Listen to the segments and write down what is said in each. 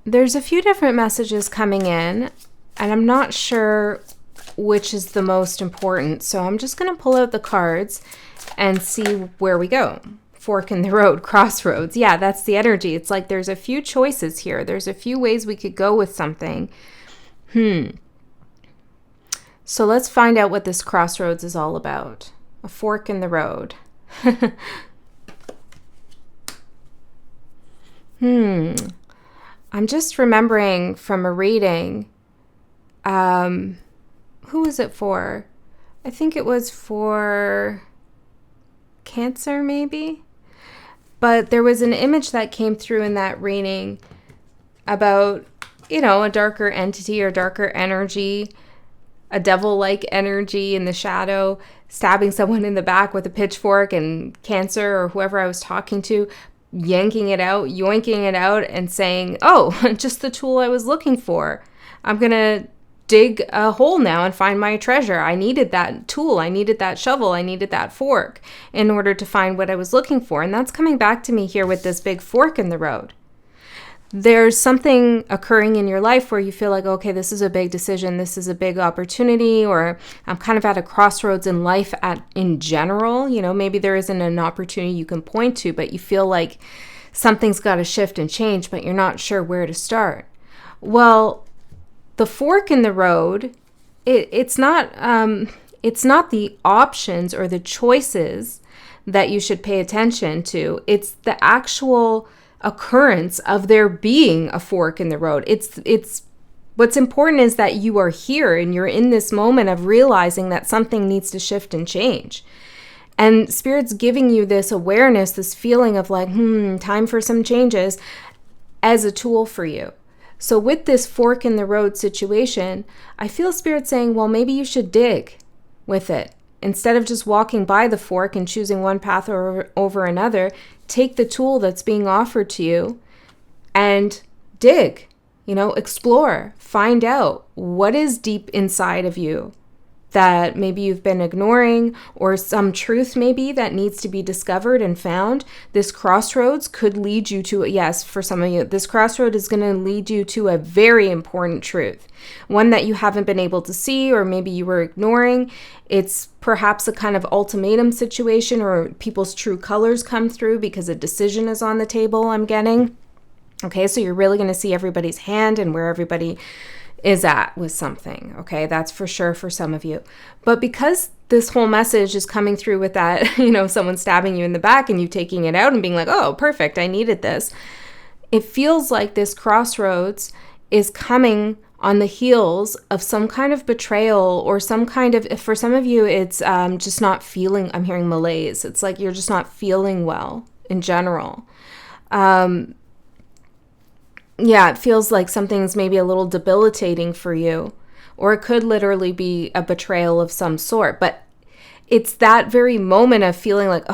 there's a few different messages coming in, and I'm not sure which is the most important. So I'm just going to pull out the cards and see where we go. Fork in the road, crossroads. Yeah, that's the energy. It's like there's a few choices here. There's a few ways we could go with something. So let's find out what this crossroads is all about. A fork in the road. I'm just remembering from a reading, who was it for? I think it was for Cancer, maybe? But there was an image that came through in that reading about, a darker entity or darker energy, a devil-like energy in the shadow, stabbing someone in the back with a pitchfork, and Cancer or whoever I was talking to, yanking it out, yoinking it out and saying, oh, just the tool I was looking for. I'm going to dig a hole now and find my treasure. I needed that tool. I needed that shovel. I needed that fork in order to find what I was looking for. And that's coming back to me here with this big fork in the road. There's something occurring in your life where you feel like, okay, this is a big decision. This is a big opportunity, or I'm kind of at a crossroads in life in general. Maybe there isn't an opportunity you can point to, but you feel like something's got to shift and change, but you're not sure where to start. Well, the fork in the road, it's not the options or the choices that you should pay attention to. It's the actual occurrence of there being a fork in the road. It's what's important is that you are here and you're in this moment of realizing that something needs to shift and change. And Spirit's giving you this awareness, this feeling of like, time for some changes as a tool for you. So with this fork in the road situation, I feel Spirit saying, well, maybe you should dig with it. Instead of just walking by the fork and choosing one path over another, take the tool that's being offered to you and dig, explore, find out what is deep inside of you that maybe you've been ignoring, or some truth maybe that needs to be discovered and found. This crossroads could lead you to, yes, for some of you, this crossroad is going to lead you to a very important truth, one that you haven't been able to see, or maybe you were ignoring. It's perhaps a kind of ultimatum situation, or people's true colors come through because a decision is on the table, I'm getting. Okay, so you're really going to see everybody's hand and where everybody is at with something. Okay, that's for sure for some of you. But because this whole message is coming through with that, someone stabbing you in the back and you taking it out and being like, oh, perfect, I needed this. It feels like this crossroads is coming on the heels of some kind of betrayal, or some kind of, for some of you, it's just not feeling, I'm hearing malaise. It's like you're just not feeling well in general. Yeah, it feels like something's maybe a little debilitating for you, or it could literally be a betrayal of some sort. But it's that very moment of feeling like,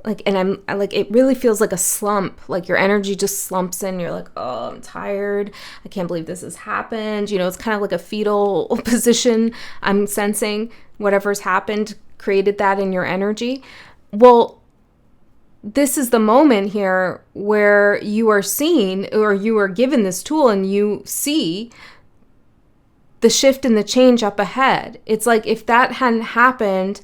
it really feels like a slump, like your energy just slumps in. You're like, oh, I'm tired. I can't believe this has happened. It's kind of like a fetal position. I'm sensing whatever's happened created that in your energy. Well, this is the moment here where you are seen, or you are given this tool and you see the shift and the change up ahead. It's like if that hadn't happened,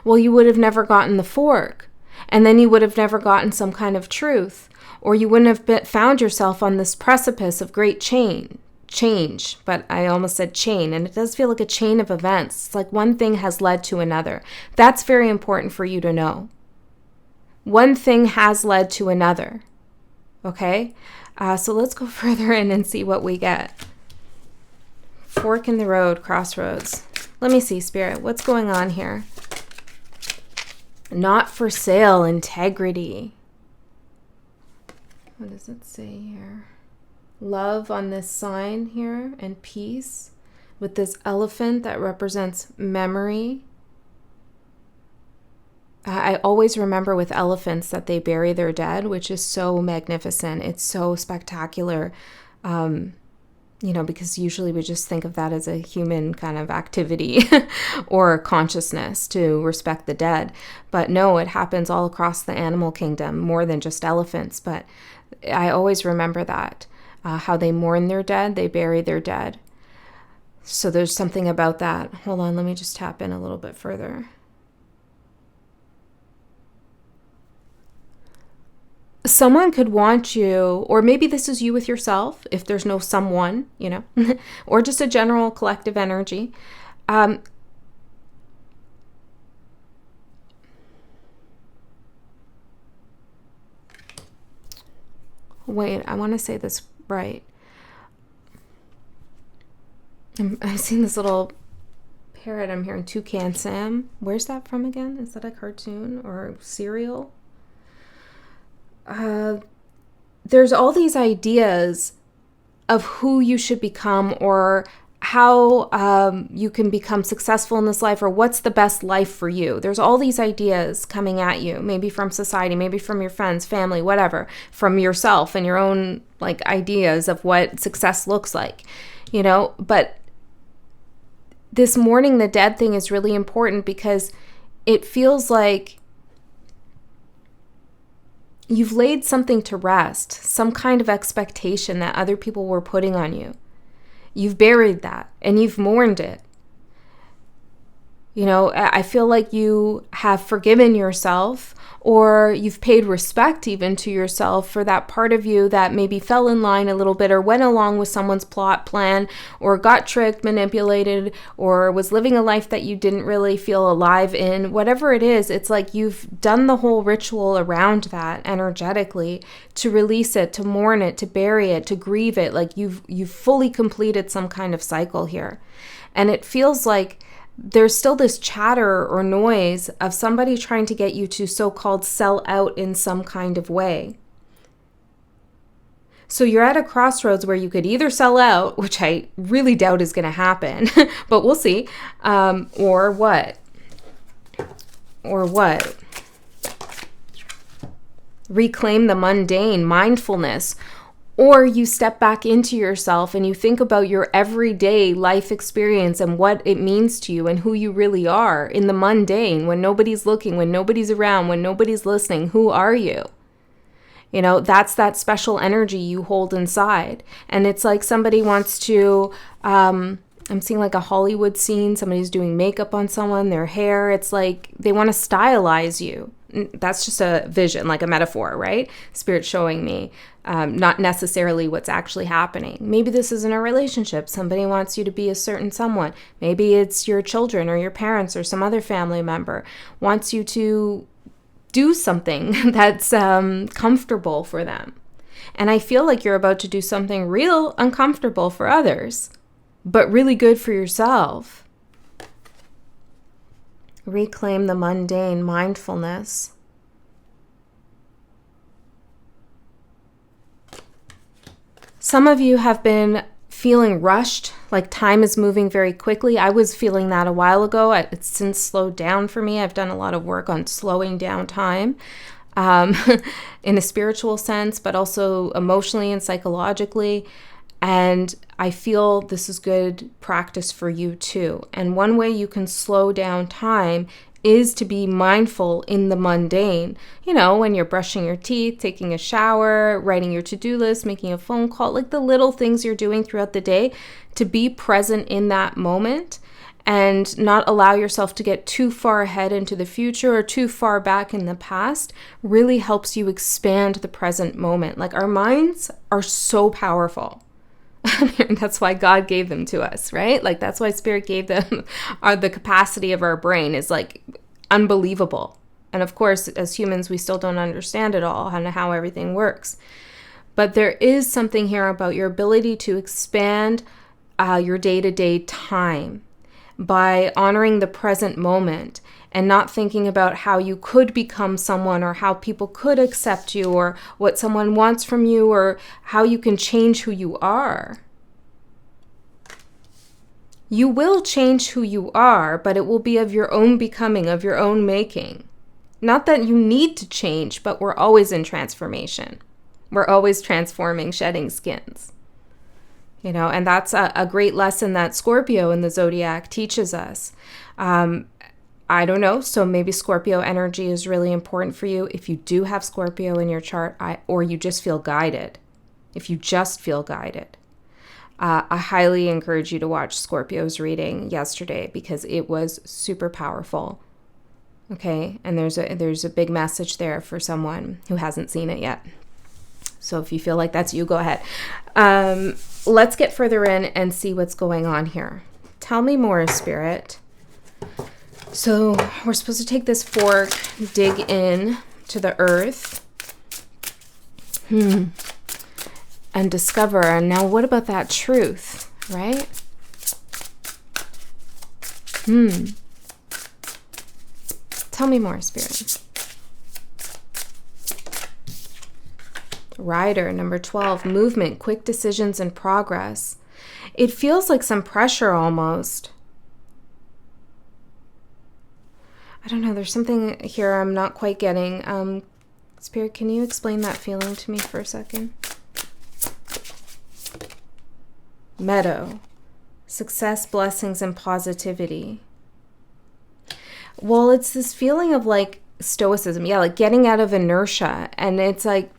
well, you would have never gotten the fork, and then you would have never gotten some kind of truth, or you wouldn't have found yourself on this precipice of great change, but I almost said chain, and it does feel like a chain of events. It's like one thing has led to another. That's very important for you to know. One thing has led to another. Okay? So let's go further in and see what we get. Fork in the road, crossroads. Let me see, Spirit. What's going on here? Not for sale, integrity. What does it say here? Love on this sign here, and peace with this elephant that represents memory. I always remember with elephants that they bury their dead, which is so magnificent. It's so spectacular, because usually we just think of that as a human kind of activity or consciousness to respect the dead. But no, it happens all across the animal kingdom, more than just elephants. But I always remember that, how they mourn their dead, they bury their dead. So there's something about that. Hold on, let me just tap in a little bit further. Someone could want you, or maybe this is you with yourself, if there's no someone, or just a general collective energy. Wait, I want to say this right. I'm seeing this little parrot. I'm hearing Toucan Sam. Where's that from again? Is that a cartoon or cereal? There's all these ideas of who you should become, or how you can become successful in this life, or what's the best life for you. There's all these ideas coming at you, maybe from society, maybe from your friends, family, whatever, from yourself and your own ideas of what success looks like, but this mourning the dead thing is really important, because it feels like you've laid something to rest, some kind of expectation that other people were putting on you. You've buried that and you've mourned it. I feel like you have forgiven yourself, or you've paid respect even to yourself for that part of you that maybe fell in line a little bit, or went along with someone's plot plan, or got tricked, manipulated, or was living a life that you didn't really feel alive in. Whatever it is, it's like you've done the whole ritual around that energetically to release it, to mourn it, to bury it, to grieve it. Like you've fully completed some kind of cycle here. And it feels like there's still this chatter or noise of somebody trying to get you to so-called sell out in some kind of way. So you're at a crossroads where you could either sell out, which I really doubt is going to happen, but we'll see, or what? Reclaim the mundane, mindfulness. Or you step back into yourself and you think about your everyday life experience and what it means to you and who you really are in the mundane, when nobody's looking, when nobody's around, when nobody's listening. Who are you? That's that special energy you hold inside. And it's like somebody wants to, I'm seeing like a Hollywood scene. Somebody's doing makeup on someone, their hair. It's like they want to stylize you. That's just a vision, like a metaphor, right? Spirit showing me, not necessarily what's actually happening. Maybe this isn't a relationship. Somebody wants you to be a certain someone. Maybe it's your children or your parents or some other family member wants you to do something that's comfortable for them. And I feel like you're about to do something real uncomfortable for others, but really good for yourself. Reclaim the mundane, mindfulness. Some of you have been feeling rushed, like time is moving very quickly. I was feeling that a while ago. It's since slowed down for me. I've done a lot of work on slowing down time in a spiritual sense, but also emotionally and psychologically. And I feel this is good practice for you too. And one way you can slow down time is to be mindful in the mundane. When you're brushing your teeth, taking a shower, writing your to-do list, making a phone call, like the little things you're doing throughout the day, to be present in that moment and not allow yourself to get too far ahead into the future or too far back in the past really helps you expand the present moment. Like our minds are so powerful. That's why God gave them to us, right? Like that's why Spirit gave them the capacity of our brain is like unbelievable. And of course, as humans, we still don't understand it all and how everything works. But there is something here about your ability to expand your day-to-day time by honoring the present moment and not thinking about how you could become someone or how people could accept you or what someone wants from you or how you can change who you are. You will change who you are, but it will be of your own becoming, of your own making. Not that you need to change, but we're always in transformation. We're always transforming, shedding skins. And that's a great lesson that Scorpio in the zodiac teaches us. I don't know. So maybe Scorpio energy is really important for you. If you do have Scorpio in your chart, or you just feel guided, if you just feel guided, I highly encourage you to watch Scorpio's reading yesterday because it was super powerful. Okay, and there's a big message there for someone who hasn't seen it yet. So if you feel like that's you, go ahead. Let's get further in and see what's going on here. Tell me more, Spirit. So we're supposed to take this fork, dig in to the earth, and discover. And now what about that truth, right? Tell me more, Spirit. Rider, number 12, movement, quick decisions, and progress. It feels like some pressure almost. I don't know, there's something here I'm not quite getting. Spirit, can you explain that feeling to me for a second? Meadow, success, blessings, and positivity. Well, it's this feeling of like stoicism. Yeah, like getting out of inertia. And it's like,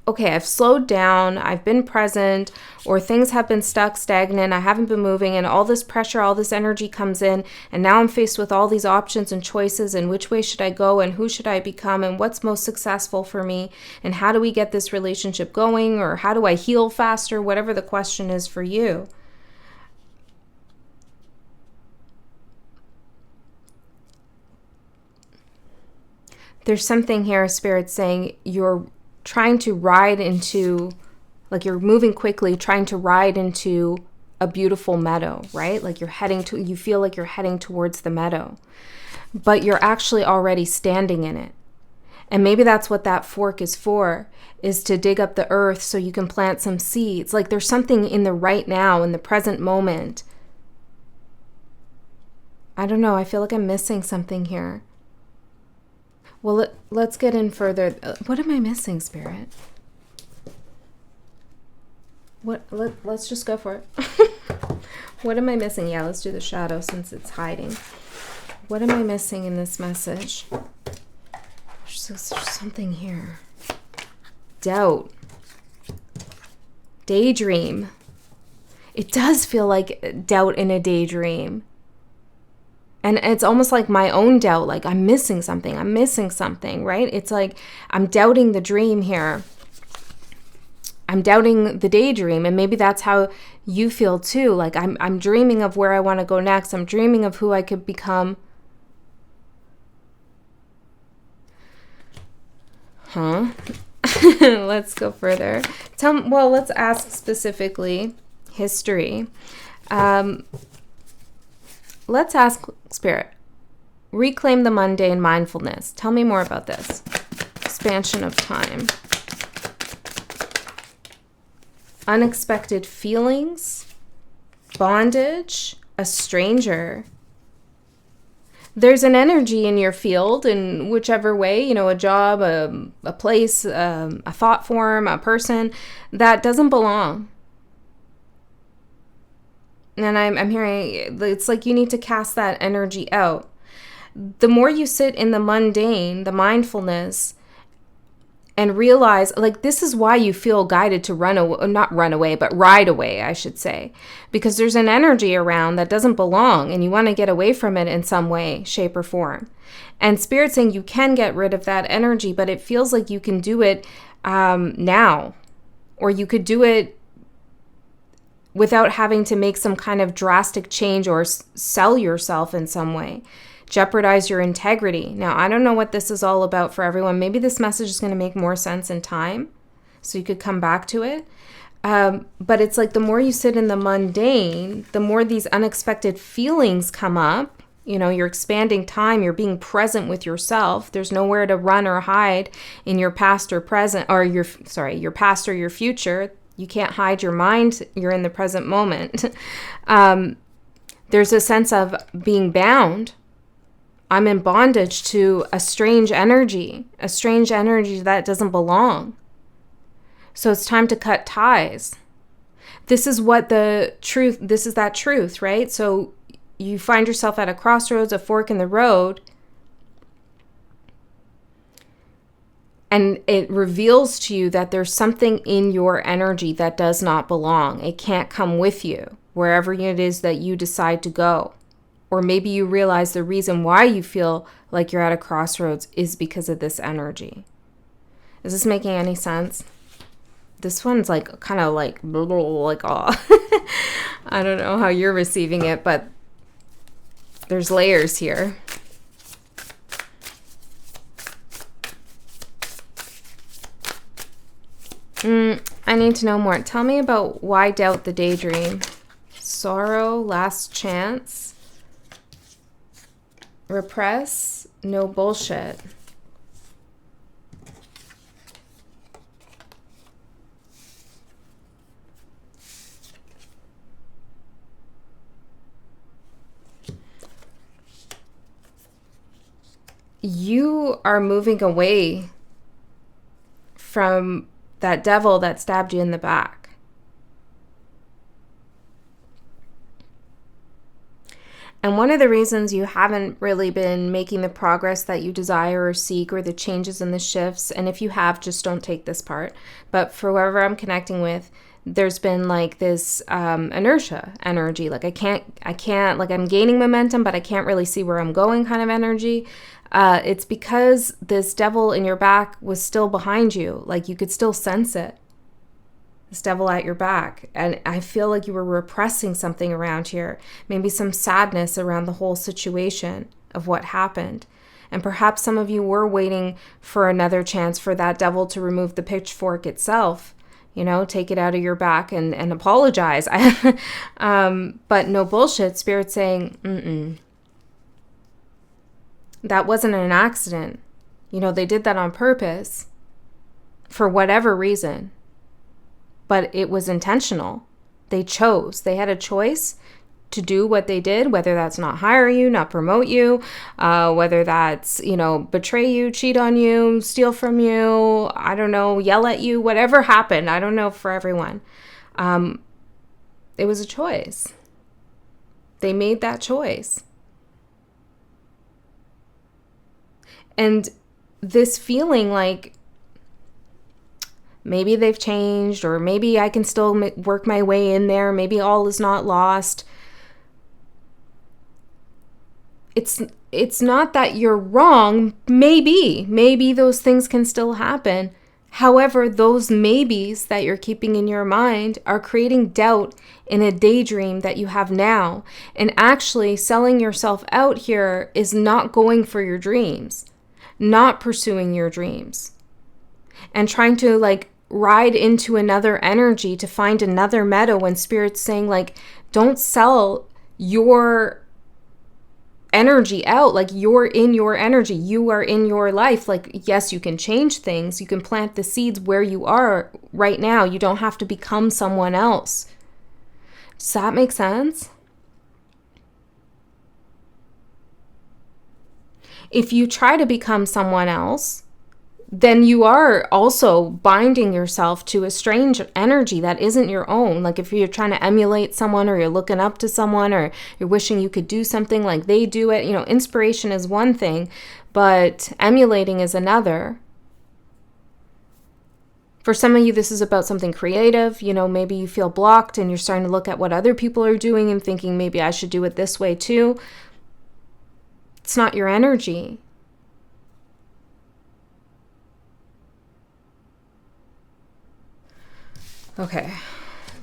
okay, I've slowed down, I've been present, or things have been stuck, stagnant, I haven't been moving, and all this pressure, all this energy comes in, and now I'm faced with all these options and choices, and which way should I go, and who should I become, and what's most successful for me, and how do we get this relationship going, or how do I heal faster, whatever the question is for you. There's something here, Spirit, saying you're trying to ride into, like you're moving quickly, trying to ride into a beautiful meadow, right? Like you feel like you're heading towards the meadow, but you're actually already standing in it. And maybe that's what that fork is for, is to dig up the earth so you can plant some seeds. Like there's something in the right now, in the present moment. I don't know, I feel like I'm missing something here. Well, let's get in further. What am I missing, Spirit? Let's just go for it. What am I missing? Yeah, let's do the shadow since it's hiding. What am I missing in this message? There's something here. Doubt. Daydream. It does feel like doubt in a daydream. And it's almost like my own doubt, like I'm missing something, right? It's like I'm doubting the dream here. I'm doubting the daydream, and maybe that's how you feel too. Like I'm dreaming of where I want to go next. I'm dreaming of who I could become. Let's go further. Let's ask specifically history. Let's ask Spirit, reclaim the mundane, mindfulness. Tell me more about this. Expansion of time. Unexpected feelings, bondage, a stranger. There's an energy in your field in whichever way, a job, a place, a thought form, a person that doesn't belong. And I'm hearing it's like you need to cast that energy out. The more you sit in the mundane, the mindfulness, and realize, like, this is why you feel guided to ride away, I should say. Because there's an energy around that doesn't belong, and you want to get away from it in some way, shape, or form. And Spirit's saying you can get rid of that energy, but it feels like you can do it now. Or you could do it without having to make some kind of drastic change or sell yourself in some way, jeopardize your integrity. Now, I don't know what this is all about for everyone. Maybe this message is going to make more sense in time, so you could come back to it. But it's like the more you sit in the mundane, the more these unexpected feelings come up. You're expanding time. You're being present with yourself. There's nowhere to run or hide in your past or present, or your past or your future. You can't hide your mind. You're in the present moment. There's a sense of being bound. I'm in bondage to a strange energy that doesn't belong. So it's time to cut ties. This is that truth, right? So you find yourself at a crossroads, a fork in the road, and it reveals to you that there's something in your energy that does not belong. It can't come with you wherever it is that you decide to go. Or maybe you realize the reason why you feel like you're at a crossroads is because of this energy. Is this making any sense? This one's like kind of like oh. I don't know how you're receiving it, but there's layers here. I need to know more. Tell me about why doubt the daydream. Sorrow, last chance. Repress, no bullshit. You are moving away from that devil that stabbed you in the back. And one of the reasons you haven't really been making the progress that you desire or seek, or the changes and the shifts, and if you have, just don't take this part, but for whoever I'm connecting with, there's been like this inertia energy, like I can't, like I'm gaining momentum, but I can't really see where I'm going kind of energy. It's because this devil in your back was still behind you. Like you could still sense it. This devil at your back. And I feel like you were repressing something around here. Maybe some sadness around the whole situation of what happened. And perhaps some of you were waiting for another chance for that devil to remove the pitchfork itself. You know, take it out of your back and apologize. But no bullshit. Spirit's saying, that wasn't an accident. You know, they did that on purpose for whatever reason. But it was intentional. They chose. They had a choice to do what they did, whether that's not hire you, not promote you, whether that's, you know, betray you, cheat on you, steal from you, I don't know, yell at you, whatever happened. I don't know for everyone. It was a choice. They made that choice. And this feeling like maybe they've changed, or maybe I can still work my way in there, maybe all is not lost. It's not that you're wrong. Maybe those things can still happen. However, those maybes that you're keeping in your mind are creating doubt in a daydream that you have now. And actually selling yourself out here is not going for your dreams, not pursuing your dreams, and trying to like ride into another energy to find another meta when Spirit's saying like, don't sell your energy out. Like you're in your energy. You are in your life. Like, yes, you can change things. You can plant the seeds where you are right now. You don't have to become someone else. Does that make sense? If you try to become someone else, then you are also binding yourself to a strange energy that isn't your own. Like if you're trying to emulate someone, or you're looking up to someone, or you're wishing you could do something like they do it. You know, inspiration is one thing, but emulating is another. For some of you, this is about something creative. You know, maybe you feel blocked and you're starting to look at what other people are doing and thinking maybe I should do it this way too. It's not your energy. Okay,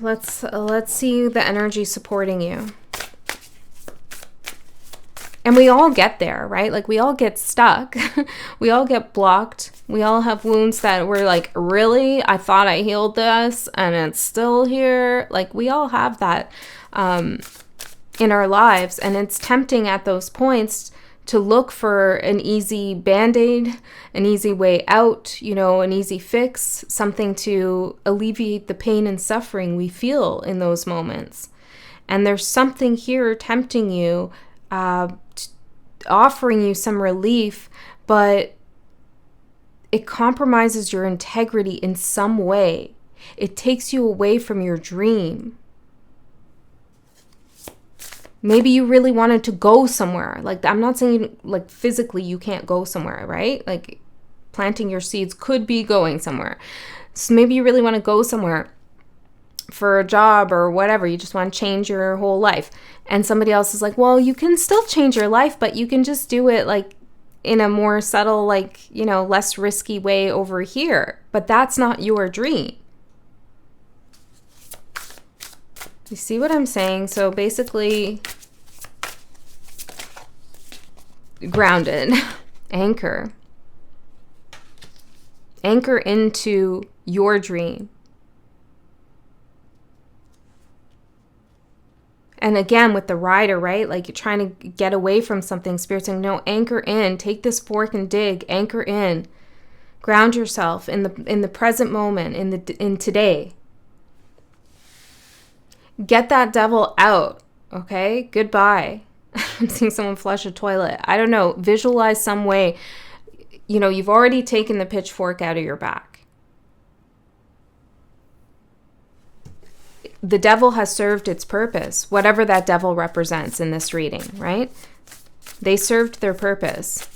let's see the energy supporting you. And we all get there, right? Like we all get stuck. We all get blocked. We all have wounds that we're like, really? I thought I healed this and it's still here. Like we all have that in our lives. And it's tempting at those points to look for an easy band-aid, an easy way out, you know, an easy fix, something to alleviate the pain and suffering we feel in those moments. And there's something here tempting you, offering you some relief, but it compromises your integrity in some way. It takes you away from your dream. Maybe you really wanted to go somewhere. Like, I'm not saying like physically you can't go somewhere, right? Like planting your seeds could be going somewhere. So maybe you really want to go somewhere for a job or whatever. You just want to change your whole life. And somebody else is like, well, you can still change your life, but you can just do it like in a more subtle, like, less risky way over here. But that's not your dream. You see what I'm saying? So basically, grounded, anchor. Anchor into your dream. And again, with the rider, right? Like you're trying to get away from something. Spirit's saying, no, anchor in. Take this fork and dig. Anchor in. Ground yourself in the present moment, in today. Get that devil out, okay? Goodbye. I'm seeing someone flush a toilet. I don't know. Visualize some way. You've already taken the pitchfork out of your back. The devil has served its purpose, whatever that devil represents in this reading, right? They served their purpose.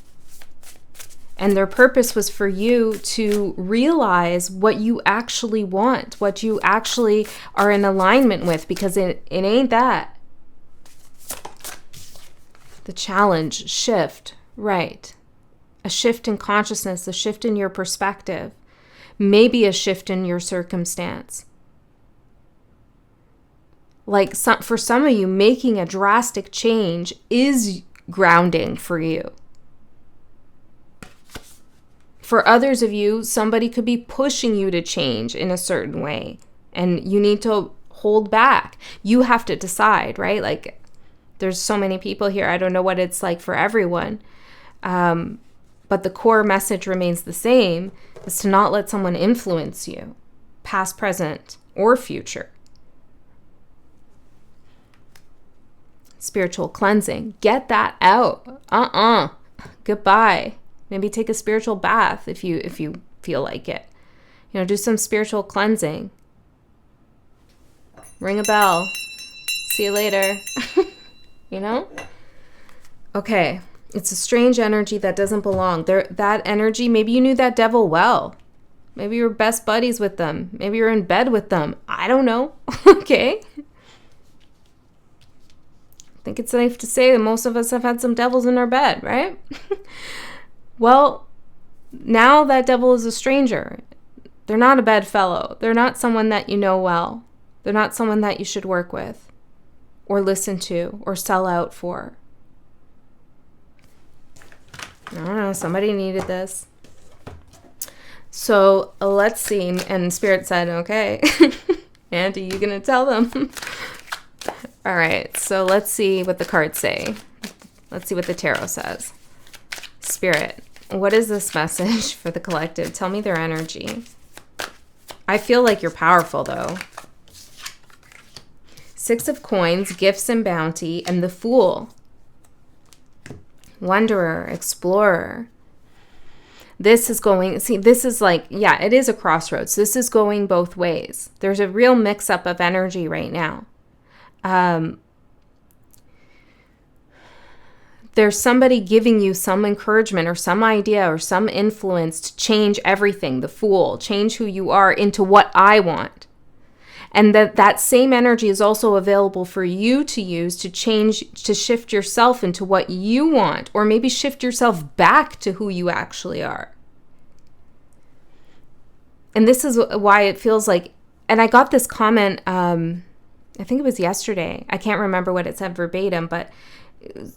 And their purpose was for you to realize what you actually want, what you actually are in alignment with, because it ain't that. The challenge, shift, right. A shift in consciousness, a shift in your perspective, maybe a shift in your circumstance. Like for some of you, making a drastic change is grounding for you. For others of you, somebody could be pushing you to change in a certain way, and you need to hold back. You have to decide, right? Like, there's so many people here. I don't know what it's like for everyone. But the core message remains the same, is to not let someone influence you, past, present, or future. Spiritual cleansing. Get that out. Goodbye. Maybe take a spiritual bath if you feel like it. Do some spiritual cleansing. Ring a bell. See you later. Okay. It's a strange energy that doesn't belong. That energy, maybe you knew that devil well. Maybe you were best buddies with them. Maybe you're in bed with them. I don't know. Okay. I think it's safe to say that most of us have had some devils in our bed, right? Well, now that devil is a stranger. They're not a bedfellow. They're not someone that you know well. They're not someone that you should work with or listen to or sell out for. I don't know. Somebody needed this. So let's see. And Spirit said, okay, Auntie, you going to tell them? All right. So let's see what the cards say. Let's see what the tarot says. Spirit, what is this message for the collective? Tell me their energy. I feel like you're powerful, though. 6 of Coins, Gifts and Bounty, and the Fool. Wanderer, Explorer. This is going, this is like, yeah, it is a crossroads. This is going both ways. There's a real mix-up of energy right now. There's somebody giving you some encouragement or some idea or some influence to change everything, the Fool, change who you are into what I want. And that same energy is also available for you to use to change, to shift yourself into what you want, or maybe shift yourself back to who you actually are. And this is why it feels like, and I got this comment, I think it was yesterday. I can't remember what it said verbatim, but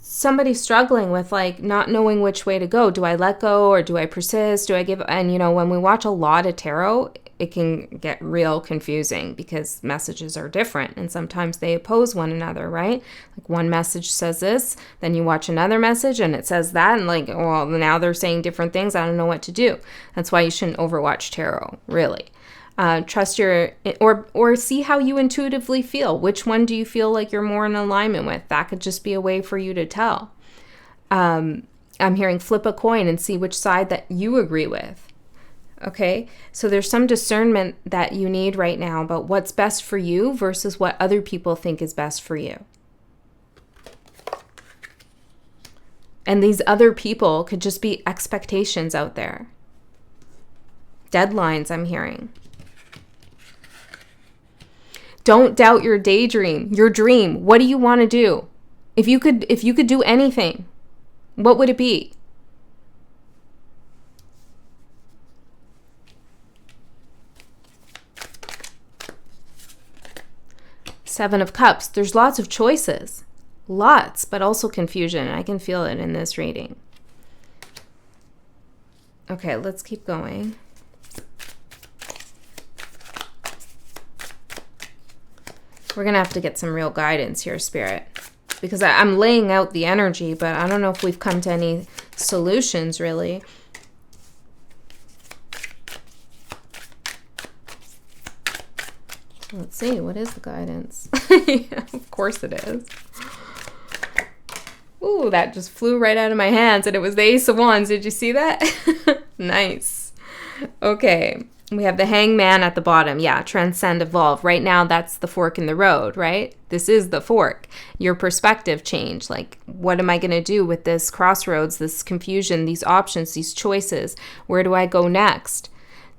somebody struggling with like not knowing which way to go. Do I let go or do I persist? Do I give? And when we watch a lot of tarot, it can get real confusing because messages are different and sometimes they oppose one another, right? Like one message says this, then you watch another message and it says that, and like, well, now they're saying different things. I don't know what to do. That's why you shouldn't overwatch tarot, really. Trust your, or see how you intuitively feel. Which one do you feel like you're more in alignment with? That could just be a way for you to tell. I'm hearing flip a coin and see which side that you agree with. Okay, so there's some discernment that you need right now about what's best for you versus what other people think is best for you. And these other people could just be expectations out there. Deadlines, I'm hearing. Don't doubt your daydream, your dream. What do you want to do? If you could do anything, what would it be? Seven of Cups. There's lots of choices. Lots, but also confusion. I can feel it in this reading. Okay, let's keep going. We're going to have to get some real guidance here, Spirit. Because I'm laying out the energy, but I don't know if we've come to any solutions, really. Let's see, what is the guidance? Yeah, of course it is. Ooh, that just flew right out of my hands, and it was the Ace of Wands. Did you see that? Nice. Okay, we have the Hangman at the bottom. Yeah, transcend, evolve. Right now, that's the fork in the road, right? This is the fork. Your perspective change. Like, what am I going to do with this crossroads, this confusion, these options, these choices? Where do I go next?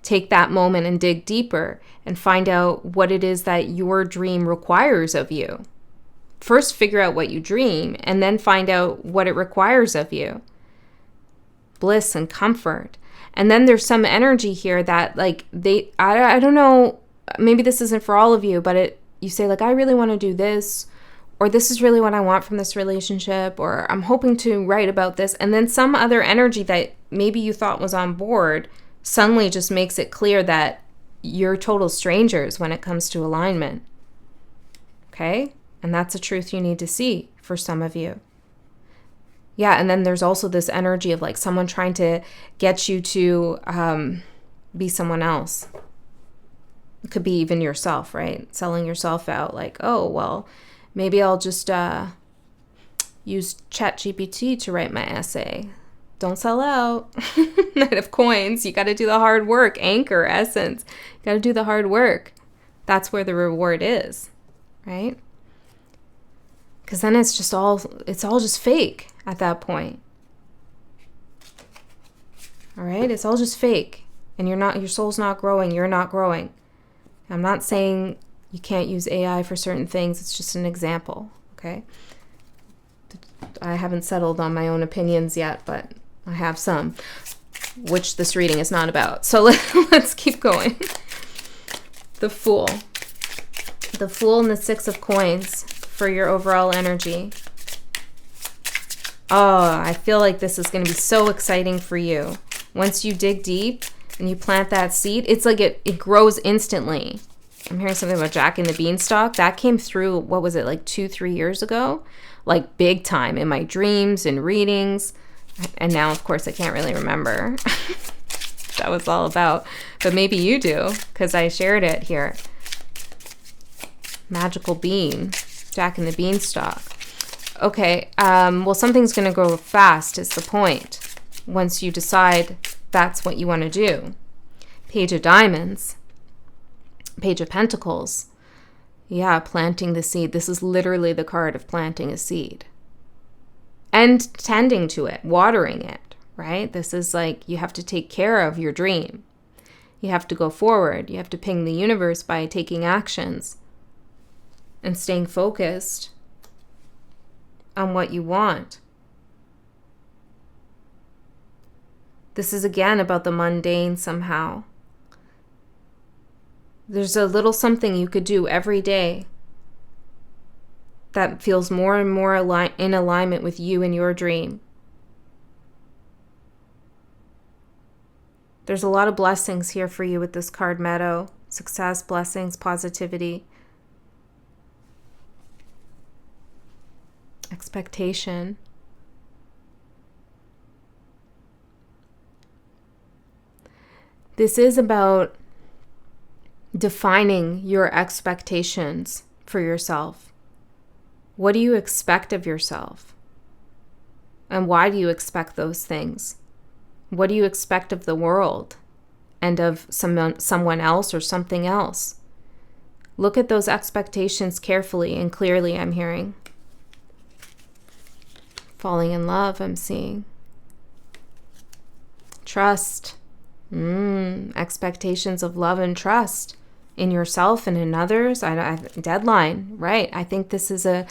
Take that moment and dig deeper and find out what it is that your dream requires of you. First, figure out what you dream and then find out what it requires of you. Bliss and comfort. And then there's some energy here that like I don't know, maybe this isn't for all of you, but you say like, I really want to do this, or this is really what I want from this relationship, or I'm hoping to write about this. And then some other energy that maybe you thought was on board suddenly just makes it clear that you're total strangers when it comes to alignment. Okay? And that's a truth you need to see for some of you. Yeah, and then there's also this energy of like someone trying to get you to be someone else. It could be even yourself, right? Selling yourself out like, oh, well, maybe I'll just use ChatGPT to write my essay. Don't sell out. Knight of Coins. You got to do the hard work. Anchor, Essence. You got to do the hard work. That's where the reward is, right? Because then it's all just fake at that point. All right? It's all just fake. And your soul's not growing. You're not growing. I'm not saying you can't use AI for certain things. It's just an example, okay? I haven't settled on my own opinions yet, but I have some, which this reading is not about. So let's keep going. The Fool. The Fool and the Six of Coins for your overall energy. Oh, I feel like this is going to be so exciting for you. Once you dig deep and you plant that seed, it's like it grows instantly. I'm hearing something about Jack and the Beanstalk. That came through, what was it, like 2-3 years ago? Like big time in my dreams and readings. And now, of course, I can't really remember that was all about. But maybe you do, because I shared it here. Magical Bean. Jack and the Beanstalk. Okay, well, something's going to go fast is the point. Once you decide that's what you want to do. Page of Diamonds. Page of Pentacles. Yeah, planting the seed. This is literally the card of planting a seed. And tending to it, watering it, right? This is like you have to take care of your dream. You have to go forward. You have to ping the universe by taking actions and staying focused on what you want. This is again about the mundane somehow. There's a little something you could do every day that feels more and more in alignment with you and your dream. There's a lot of blessings here for you with this card, Meadow. Success, blessings, positivity. Expectation. This is about defining your expectations for yourself. What do you expect of yourself? And why do you expect those things? What do you expect of the world and of someone else or something else? Look at those expectations carefully and clearly, I'm hearing. Falling in love, I'm seeing. Trust. Expectations of love and trust in yourself and in others. Deadline, right? I think this is a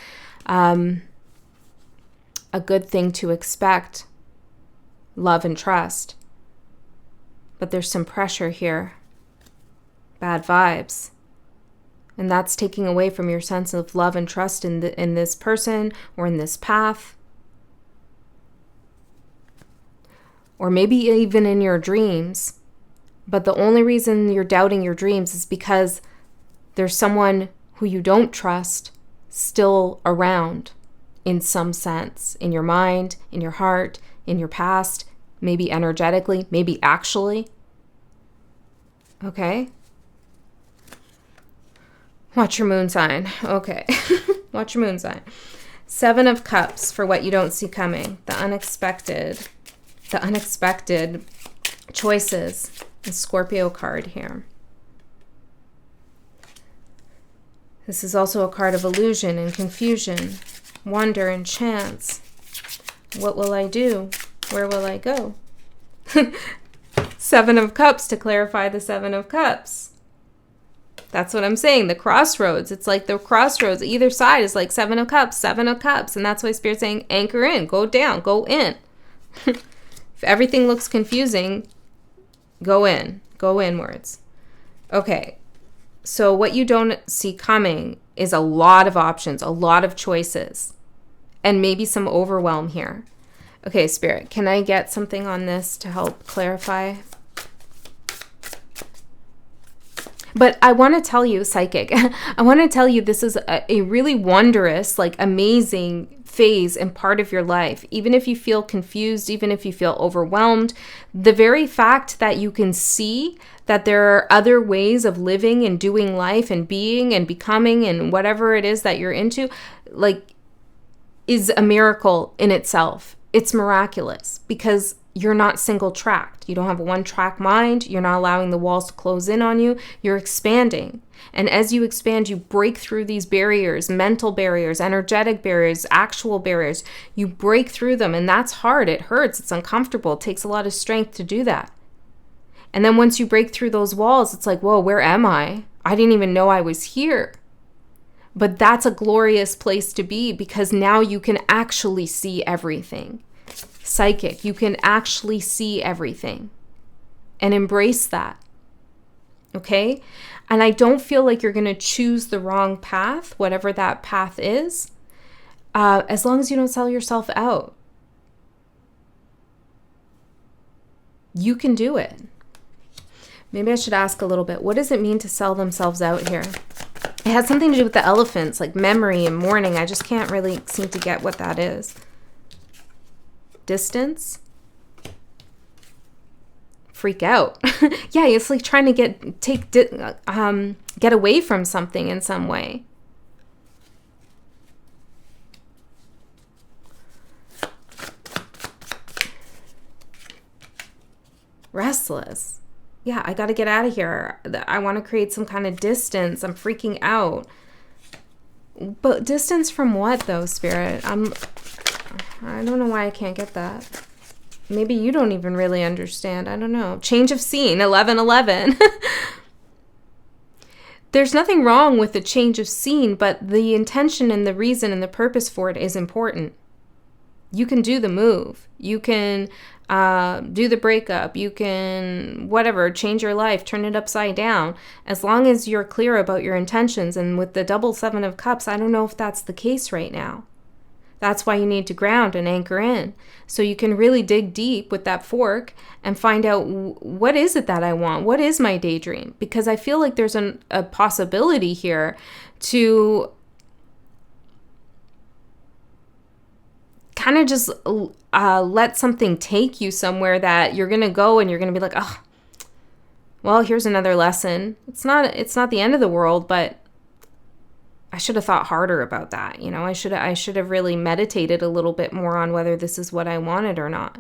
good thing to expect. Love and trust. But there's some pressure here. Bad vibes. And that's taking away from your sense of love and trust in this person or in this path. Or maybe even in your dreams. But the only reason you're doubting your dreams is because there's someone who you don't trust still around in some sense. In your mind, in your heart, in your past, maybe energetically, maybe actually. Okay? Watch your moon sign. Okay. Watch your moon sign. 7 of Cups for what you don't see coming. The unexpected choices. The Scorpio card here. This is also a card of illusion and confusion, wonder and chance. What will I do? Where will I go? 7 of Cups to clarify the 7 of Cups. That's what I'm saying. The crossroads. It's like the crossroads. Either side is like 7 of Cups, 7 of Cups. And that's why Spirit's saying anchor in, go down, go in. If everything looks confusing, go in, go inwards. Okay. So what you don't see coming is a lot of options, a lot of choices, and maybe some overwhelm here. Okay, Spirit, can I get something on this to help clarify? But I want to tell you, Psychic, I want to tell you this is a really wondrous, like amazing phase and part of your life. Even if you feel confused, even if you feel overwhelmed, the very fact that you can see that there are other ways of living and doing life and being and becoming and whatever it is that you're into, like, is a miracle in itself. It's miraculous because you're not single tracked. You don't have a one track mind. You're not allowing the walls to close in on you. You're expanding. And as you expand, you break through these barriers, mental barriers, energetic barriers, actual barriers. You break through them. And that's hard. It hurts. It's uncomfortable. It takes a lot of strength to do that. And then once you break through those walls, it's like, whoa, where am I? I didn't even know I was here. But that's a glorious place to be because now you can actually see everything. Psychic, you can actually see everything and embrace that. Okay? And I don't feel like you're going to choose the wrong path, whatever that path is, as long as you don't sell yourself out. You can do it. Maybe I should ask a little bit, what does it mean to sell themselves out here? It has something to do with the elephants, like memory and mourning. I just can't really seem to get what that is. Distance. Freak out. Yeah, it's like trying to get away from something in some way. Restless. Yeah, I got to get out of here. I want to create some kind of distance. I'm freaking out. But distance from what though, Spirit? I don't know why I can't get that. Maybe you don't even really understand. I don't know. Change of scene, 11:11. There's nothing wrong with the change of scene, but the intention and the reason and the purpose for it is important. You can do the move. You can do the breakup. You can, whatever, change your life, turn it upside down. As long as you're clear about your intentions. And with the double 7 of Cups, I don't know if that's the case right now. That's why you need to ground and anchor in. So you can really dig deep with that fork and find out, what is it that I want? What is my daydream? Because I feel like there's a possibility here to kind of just let something take you somewhere that you're going to go and you're going to be like, oh, well, here's another lesson. It's not the end of the world, but I should have thought harder about that. You know, I should have really meditated a little bit more on whether this is what I wanted or not.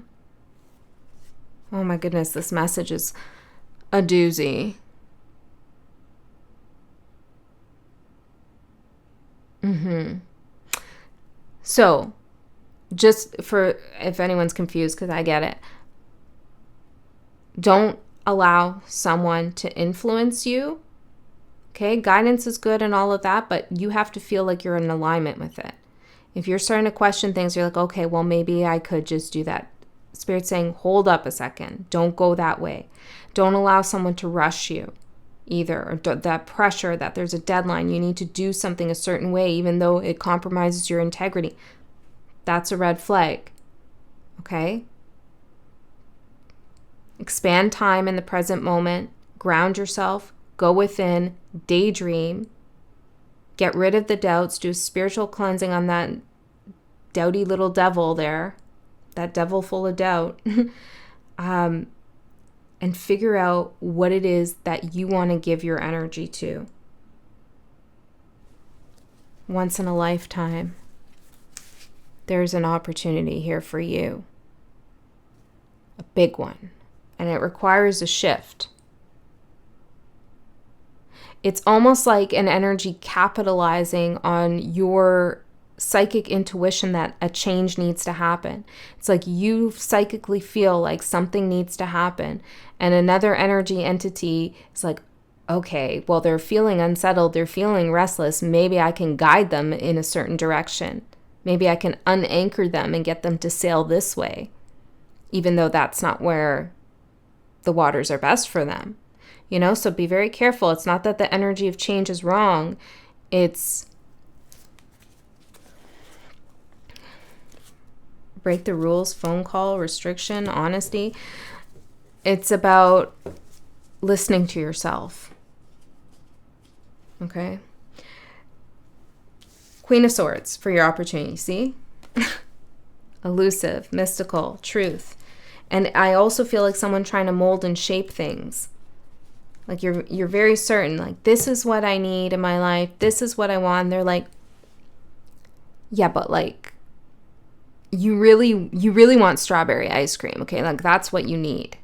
Oh my goodness, this message is a doozy. So, just for if anyone's confused, because I get it, don't allow someone to influence you. Okay, guidance is good and all of that, but you have to feel like you're in alignment with it. If you're starting to question things, you're like, okay, well, maybe I could just do that. Spirit's saying, hold up a second. Don't go that way. Don't allow someone to rush you either, or that pressure that there's a deadline. You need to do something a certain way, even though it compromises your integrity. That's a red flag. Okay? Expand time in the present moment. Ground yourself. Go within. Daydream. Get rid of the doubts. Do spiritual cleansing on that doubty little devil there. That devil full of doubt. And figure out what it is that you want to give your energy to. Once in a lifetime, there's an opportunity here for you. A big one. And it requires a shift. It's almost like an energy capitalizing on your psychic intuition that a change needs to happen. It's like you psychically feel like something needs to happen. And another energy entity is like, okay, well, they're feeling unsettled. They're feeling restless. Maybe I can guide them in a certain direction. Maybe I can unanchor them and get them to sail this way, even though that's not where the waters are best for them. So be very careful. It's not that the energy of change is wrong. It's break the rules, phone call, restriction, honesty. It's about listening to yourself. Okay? Queen of Swords for your opportunity. See? Elusive, mystical, truth. And I also feel like someone trying to mold and shape things. Like you're very certain, like, this is what I need in my life. This is what I want. And they're like, yeah, but like, you really want strawberry ice cream. Okay, like that's what you need.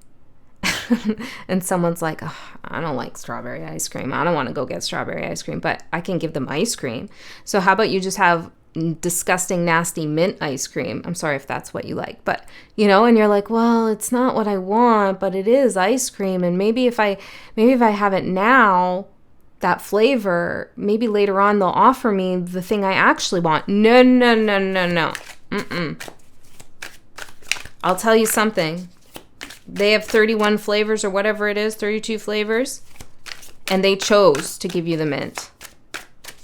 And someone's like, oh, I don't like strawberry ice cream. I don't want to go get strawberry ice cream, but I can give them ice cream. So how about you just have disgusting, nasty mint ice cream? I'm sorry if that's what you like, but and you're like, well, it's not what I want, but it is ice cream. And maybe if I have it now, that flavor, maybe later on they'll offer me the thing I actually want. No. I'll tell you something. They have 31 flavors or whatever it is, 32 flavors, and they chose to give you the mint.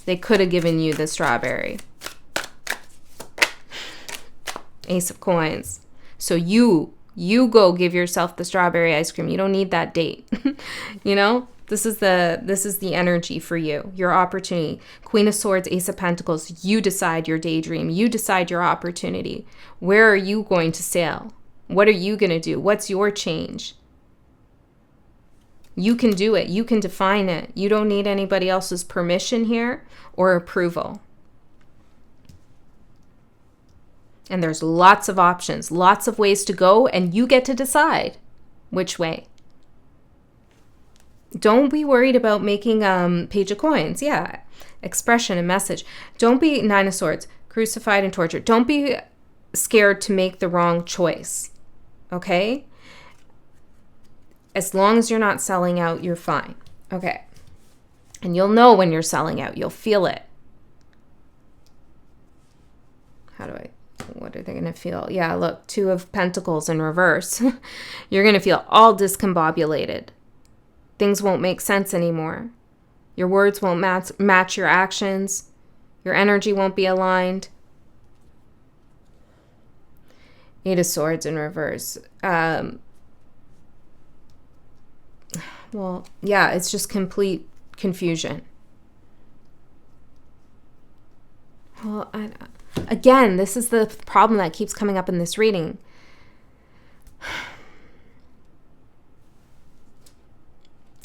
They could have given you the strawberry. Ace of Coins. So you go give yourself the strawberry ice cream. You don't need that date. This is the energy for you, your opportunity. Queen of Swords, Ace of Pentacles. You decide your daydream. You decide your opportunity. Where are you going to sail? What are you going to do? What's your change? You can do it. You can define it. You don't need anybody else's permission here or approval. And there's lots of options, lots of ways to go, and you get to decide which way. Don't be worried about making Page of Coins. Yeah, expression and message. Don't be Nine of Swords, crucified and tortured. Don't be scared to make the wrong choice, okay? As long as you're not selling out, you're fine. Okay. And you'll know when you're selling out. You'll feel it. What are they going to feel? Yeah, look, Two of Pentacles in reverse. You're going to feel all discombobulated. Things won't make sense anymore. Your words won't match your actions. Your energy won't be aligned. Eight of Swords in reverse. Well, yeah, it's just complete confusion. Well, again, this is the problem that keeps coming up in this reading.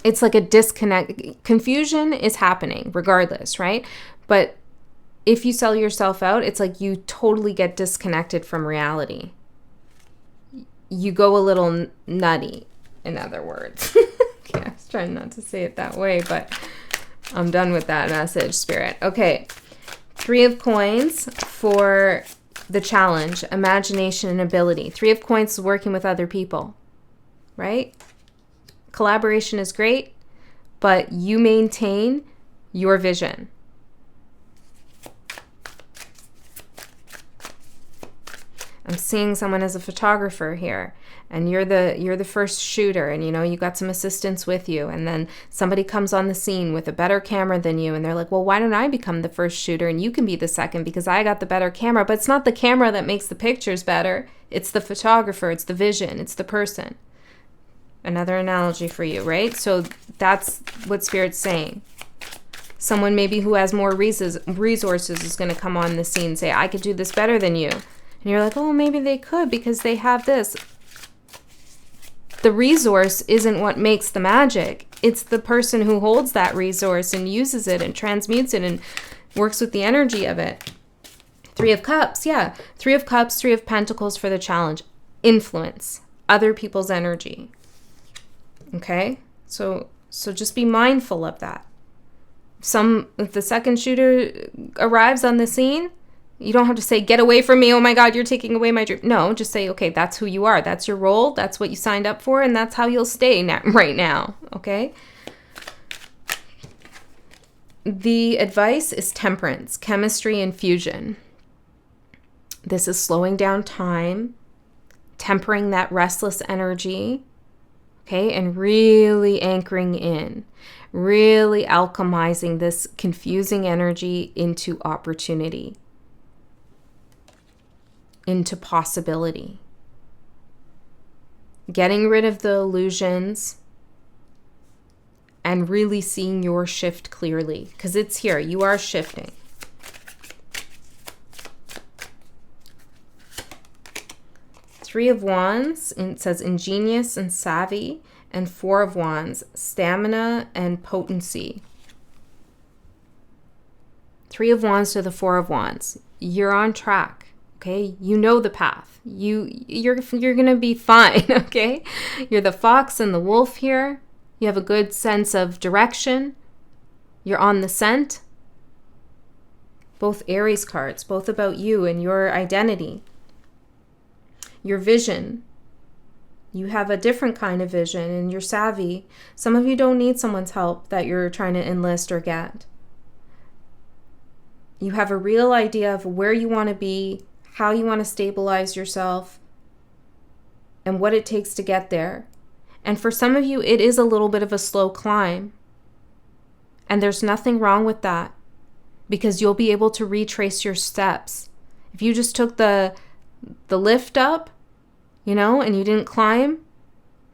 It's like a disconnect. Confusion is happening regardless, right? But if you sell yourself out, it's like you totally get disconnected from reality. You go a little nutty, in other words. Okay, I was trying not to say it that way, but I'm done with that message, Spirit. Okay, Three of Coins for the challenge, imagination and ability. 3 of Coins is working with other people, right? Collaboration is great, but you maintain your vision. I'm seeing someone as a photographer here, and you're the first shooter, and you got some assistants with you, and then somebody comes on the scene with a better camera than you, and they're like, well, why don't I become the first shooter and you can be the second because I got the better camera? But it's not the camera that makes the pictures better. It's the photographer, it's the vision, it's the person. Another analogy for you, right? So that's what Spirit's saying. Someone maybe who has more resources is going to come on the scene and say, I could do this better than you. And you're like, oh, maybe they could because they have this. The resource isn't what makes the magic. It's the person who holds that resource and uses it and transmutes it and works with the energy of it. 3 of Cups, yeah. 3 of Cups, 3 of Pentacles for the challenge. Influence. Other people's energy. Okay? So just be mindful of that. If the second shooter arrives on the scene, you don't have to say, get away from me, oh my God, you're taking away my dream. No, just say, okay, that's who you are. That's your role. That's what you signed up for, and that's how you'll stay right now, okay? The advice is temperance, chemistry, and fusion. This is slowing down time, tempering that restless energy, okay, and really anchoring in, really alchemizing this confusing energy into opportunity, into possibility. Getting rid of the illusions and really seeing your shift clearly, because it's here. You are shifting. Three of Wands, and it says ingenious and savvy, and 4 of Wands, stamina and potency. 3 of Wands to the 4 of Wands. You're on track. Okay, you know the path. You're gonna be fine. Okay, you're the fox and the wolf here. You have a good sense of direction. You're on the scent. Both Aries cards, both about you and your identity, your vision. You have a different kind of vision, and you're savvy. Some of you don't need someone's help that you're trying to enlist or get. You have a real idea of where you want to be, how you want to stabilize yourself, and what it takes to get there. And for some of you, it is a little bit of a slow climb. And there's nothing wrong with that, because you'll be able to retrace your steps. If you just took the lift up, and you didn't climb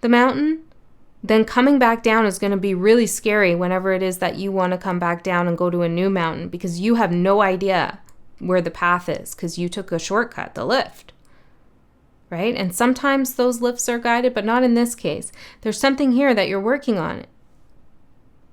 the mountain, then coming back down is going to be really scary whenever it is that you want to come back down and go to a new mountain, because you have no idea where the path is because you took a shortcut, the lift, right? And sometimes those lifts are guided, but not in this case. There's something here that you're working on,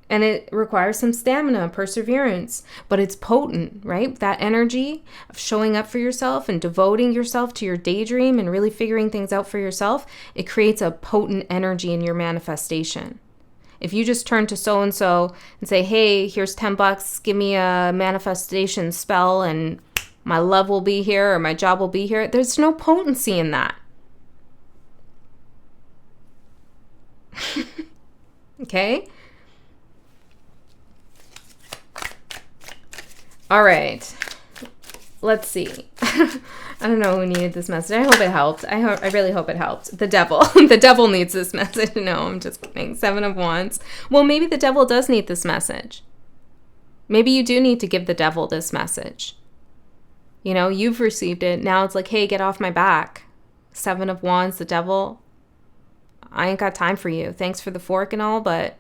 and it requires some stamina, perseverance, but it's potent, right? That energy of showing up for yourself and devoting yourself to your daydream and really figuring things out for yourself, it creates a potent energy in your manifestation. If you just turn to so-and-so and say, hey, here's $10, give me a manifestation spell and my love will be here or my job will be here, there's no potency in that. Okay? All right. Let's see. I don't know who needed this message. I hope it helped. I really hope it helped. The devil. The devil needs this message. No, I'm just kidding. 7 of Wands. Well, maybe the devil does need this message. Maybe you do need to give the devil this message. You've received it. Now it's like, hey, get off my back. 7 of Wands, the devil. I ain't got time for you. Thanks for the fork and all, but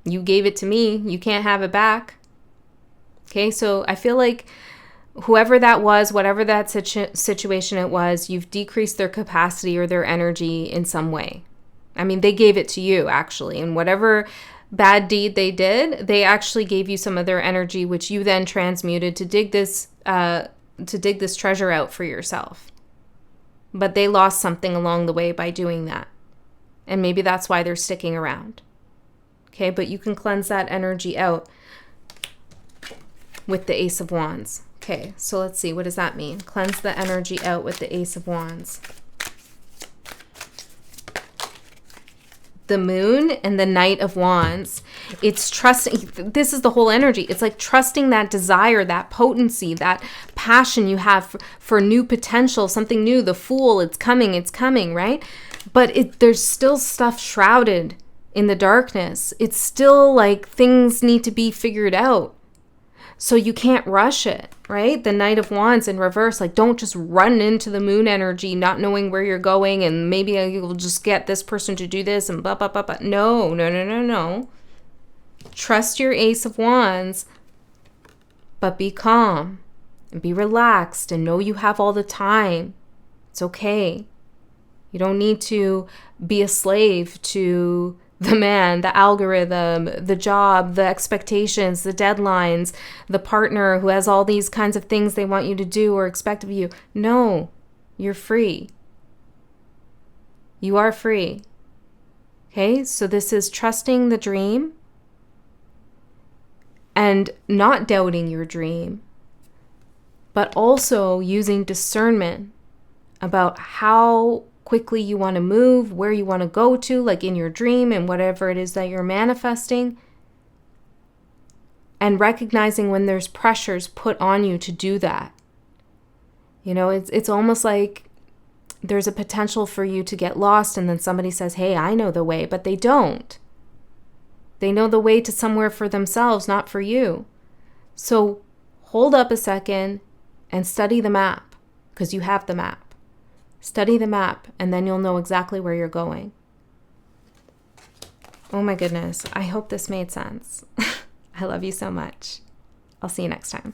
you gave it to me. You can't have it back. Okay, so I feel like whoever that was, whatever that situation it was, you've decreased their capacity or their energy in some way. I mean, they gave it to you, actually. And whatever bad deed they did, they actually gave you some of their energy, which you then transmuted to dig this treasure out for yourself. But they lost something along the way by doing that. And maybe that's why they're sticking around. Okay, but you can cleanse that energy out with the Ace of Wands. Okay, so let's see. What does that mean? Cleanse the energy out with the Ace of Wands. The Moon and the Knight of Wands. It's trusting. This is the whole energy. It's like trusting that desire, that potency, that passion you have for new potential, something new. The Fool, it's coming, right? But there's still stuff shrouded in the darkness. It's still like things need to be figured out. So you can't rush it, right? The Knight of Wands in reverse, like don't just run into the moon energy, not knowing where you're going, and maybe you'll just get this person to do this and blah, blah, blah, blah. No. Trust your Ace of Wands, but be calm and be relaxed and know you have all the time. It's okay. You don't need to be a slave to the man, the algorithm, the job, the expectations, the deadlines, the partner who has all these kinds of things they want you to do or expect of you. No, you're free. You are free. Okay, so this is trusting the dream and not doubting your dream, but also using discernment about how quickly you want to move, where you want to go to, like in your dream and whatever it is that you're manifesting, and recognizing when there's pressures put on you to do that. You know, it's almost like there's a potential for you to get lost, and then somebody says, hey, I know the way, but they don't. They know the way to somewhere for themselves, not for you. So hold up a second and study the map, because you have the map. Study the map, and then you'll know exactly where you're going. Oh my goodness. I hope this made sense. I love you so much. I'll see you next time.